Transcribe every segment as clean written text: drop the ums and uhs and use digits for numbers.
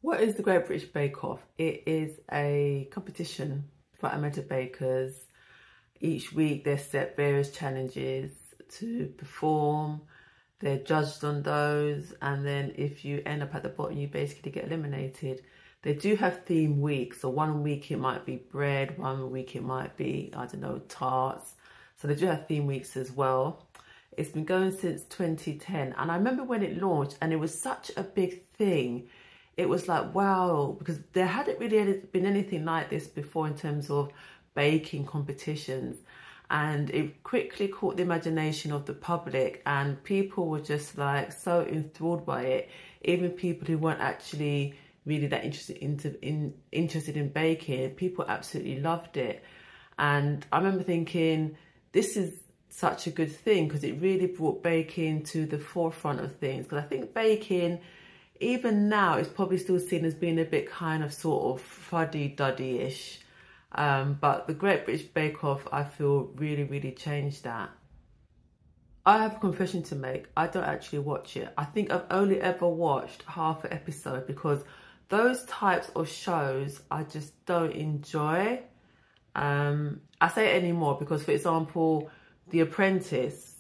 What is the Great British Bake Off? It is a competition for amateur bakers. Each week they set various challenges to perform. They're judged on those, and then if you end up at the bottom, you basically get eliminated. They do have theme weeks, so one week it might be bread, one week it might be, I don't know, tarts. So they do have theme weeks as well. It's been going since 2010, and I remember when it launched and it was such a big thing. It was like, wow, because there hadn't really been anything like this before in terms of baking competitions. And it quickly caught the imagination of the public, and people were just like so enthralled by it. Even people who weren't actually really that interested in baking, people absolutely loved it. And I remember thinking, this is such a good thing, because it really brought baking to the forefront of things. Because I think baking, even now, is probably still seen as being a bit kind of sort of fuddy-duddy-ish. But the Great British Bake Off, I feel, really changed that. I have a confession to make. I don't actually watch it. I think I've only ever watched half an episode, because those types of shows I just don't enjoy. I say it anymore because, for example, The Apprentice,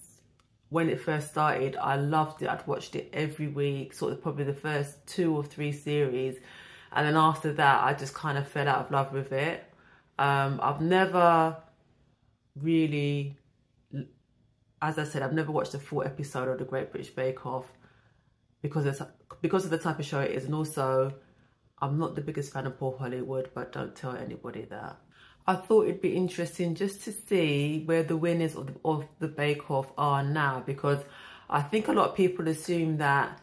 when it first started, I loved it. I'd watched it every week, sort of probably the first 2 or 3 series. And then after that, I just kind of fell out of love with it. I've never really, as I said, I've never watched a full episode of the Great British Bake Off because of the type of show it is. And also, I'm not the biggest fan of Paul Hollywood, but don't tell anybody that. I thought it'd be interesting just to see where the winners of the Bake Off are now, because I think a lot of people assume that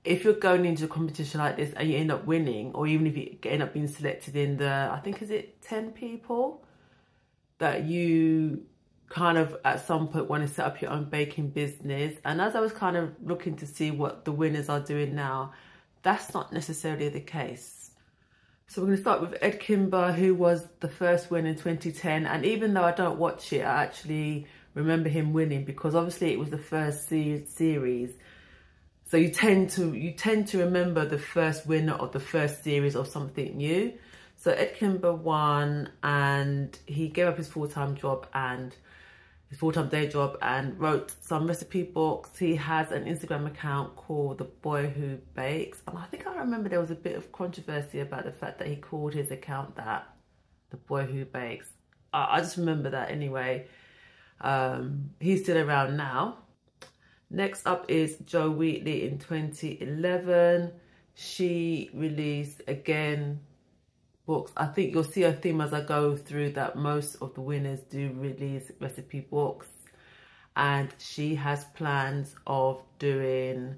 if you're going into a competition like this and you end up winning, or even if you end up being selected in the, I think, is it 10 people, that you kind of at some point want to set up your own baking business. And as I was kind of looking to see what the winners are doing now, that's not necessarily the case. So we're going to start with Ed Kimber, who was the first winner in 2010. And even though I don't watch it, I actually remember him winning, because obviously it was the first series. So you tend to remember the first winner of the first series of something new. So Ed Kimber won, and he gave up his full-time job and his full-time day job and wrote some recipe books. He has an Instagram account called The Boy Who Bakes. And I think I remember there was a bit of controversy about the fact that he called his account that, The Boy Who Bakes. I just remember that anyway. He's still around now. Next up is Jo Wheatley in 2011. She released, again, books. I think you'll see a theme as I go through that most of the winners do release recipe books. And she has plans of opening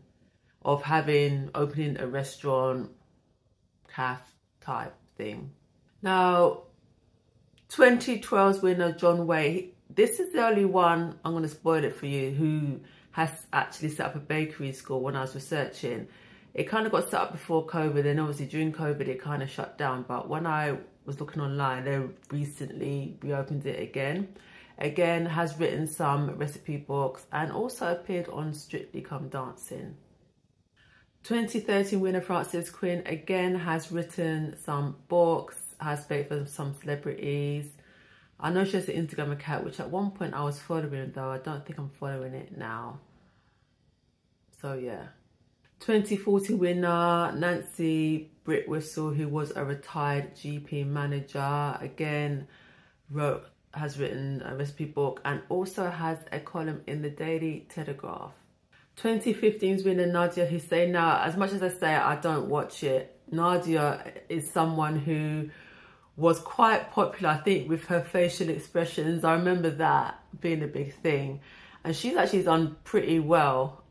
a restaurant, cafe type thing. Now, 2012's winner, John Way, this is the only one, I'm going to spoil it for you, who has actually set up a bakery school. When I was researching, it kind of got set up before COVID, and obviously during COVID it kind of shut down. But when I was looking online, they recently reopened it again. Again, has written some recipe books and also appeared on Strictly Come Dancing. 2013 winner Frances Quinn, again, has written some books, has baked for some celebrities. I know she has an Instagram account, which at one point I was following, though I don't think I'm following it now. So yeah. 2014 winner Nancy Britwhistle, who was a retired GP manager, again has written a recipe book and also has a column in the Daily Telegraph. 2015's winner Nadia Hussein. Now, as much as I say I don't watch it, Nadia is someone who was quite popular, I think, with her facial expressions. I remember that being a big thing. And she's actually done pretty well.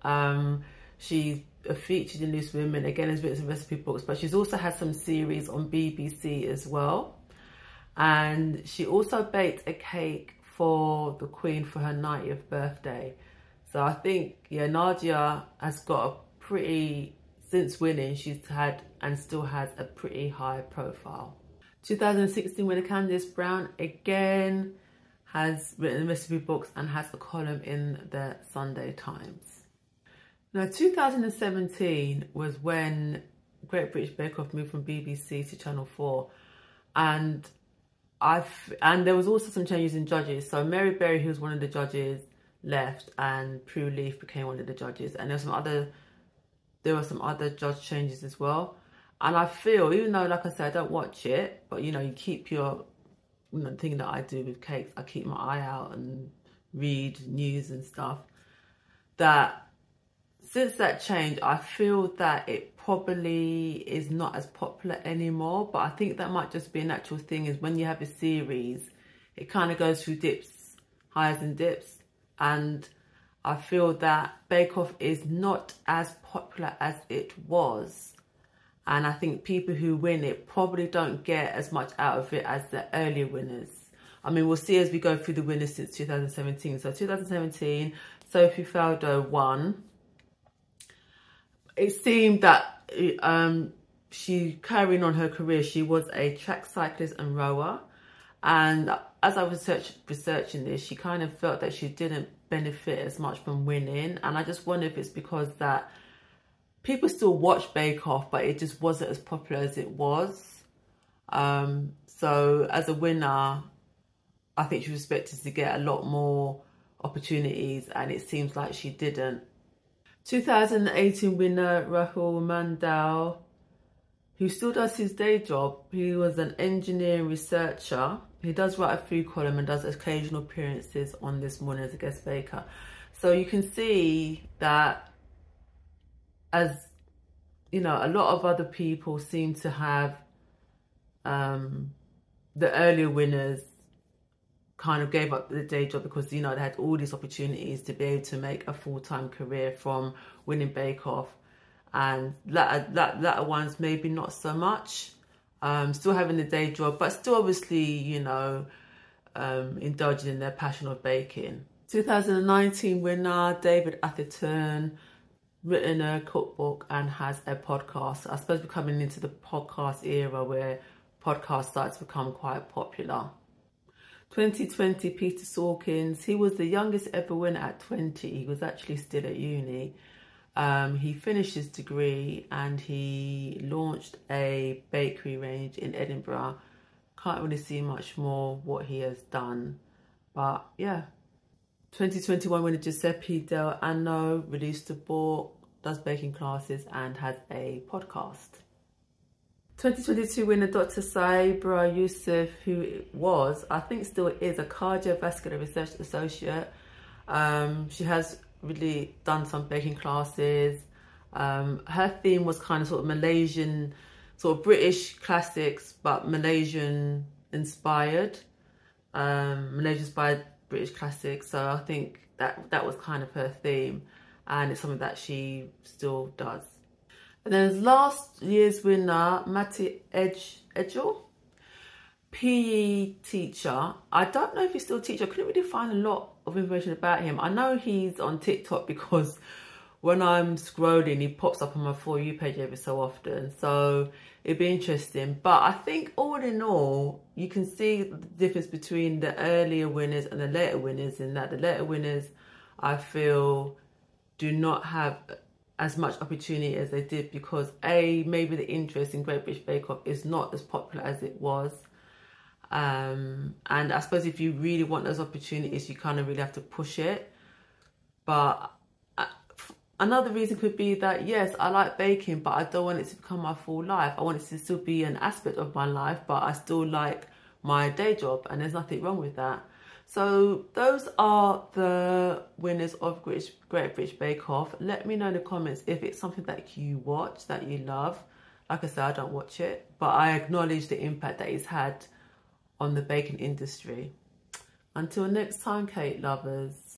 She's featured in Loose Women, again has written some recipe books, but she's also had some series on BBC as well. And she also baked a cake for the Queen for her 90th birthday. So I think, yeah, Nadia has got a pretty, since winning, she's had and still has a pretty high profile. 2016 winner Candice Brown, again, has written recipe books and has a column in the Sunday Times. Now, 2017 was when Great British Bake Off moved from BBC to Channel 4. And there was also some changes in judges. So Mary Berry, who was one of the judges, left, and Prue Leaf became one of the judges. And there were some other judge changes as well. And I feel, even though, like I said, I don't watch it, but you know, you keep your, you know, the thing that I do with cakes, I keep my eye out and read news and stuff, that since that change, I feel that it probably is not as popular anymore. But I think that might just be a natural thing, is when you have a series, it kind of goes through dips, highs and dips. And I feel that Bake Off is not as popular as it was. And I think people who win it probably don't get as much out of it as the earlier winners. I mean, we'll see as we go through the winners since 2017. So 2017, Sophie Faldo won. It seemed that she, carrying on her career, she was a track cyclist and rower. And as I was researching this, she kind of felt that she didn't benefit as much from winning. And I just wonder if it's because that people still watch Bake Off, but it just wasn't as popular as it was. So as a winner, I think she was expected to get a lot more opportunities, and it seems like she didn't. 2018 winner Rahul Mandal, who still does his day job. He was an engineering researcher. He does write a food column and does occasional appearances on This Morning as a guest baker. So you can see that, as you know, a lot of other people seem to have the earlier winners kind of gave up the day job because, you know, they had all these opportunities to be able to make a full-time career from winning Bake Off. And latter ones maybe not so much, still having the day job, but still obviously, you know, indulging in their passion of baking. 2019 winner David Atherton, written a cookbook and has a podcast. I suppose we're coming into the podcast era where podcasts start to become quite popular. 2020 Peter Sawkins, he was the youngest ever winner at 20. He was actually still at uni. He finished his degree and he launched a bakery range in Edinburgh. Can't really see much more what he has done, but yeah. 2021 winner Giuseppe Del Anno released a book, does baking classes and has a podcast. 2022 winner Dr. Saibra Youssef, who was, I think still is, a cardiovascular research associate. She has really done some baking classes. Her theme was kind of sort of Malaysian, sort of British classics, but Malaysian inspired. Malaysian inspired British classics. So I think that was kind of her theme, and it's something that she still does. And then last year's winner, Matty Edgell, PE teacher. I don't know if he's still a teacher. I couldn't really find a lot of information about him. I know he's on TikTok because when I'm scrolling, he pops up on my For You page every so often. So it'd be interesting. But I think all in all, you can see the difference between the earlier winners and the later winners, in that the later winners, I feel, do not have as much opportunity as they did because maybe the interest in Great British Bake Off is not as popular as it was. And I suppose if you really want those opportunities, you kind of really have to push it. But another reason could be that, yes, I like baking, but I don't want it to become my full life. I want it to still be an aspect of my life, but I still like my day job, and there's nothing wrong with that. So those are the winners of Great British Bake Off. Let me know in the comments if it's something that you watch, that you love. Like I said, I don't watch it, but I acknowledge the impact that it's had on the baking industry. Until next time, cake lovers.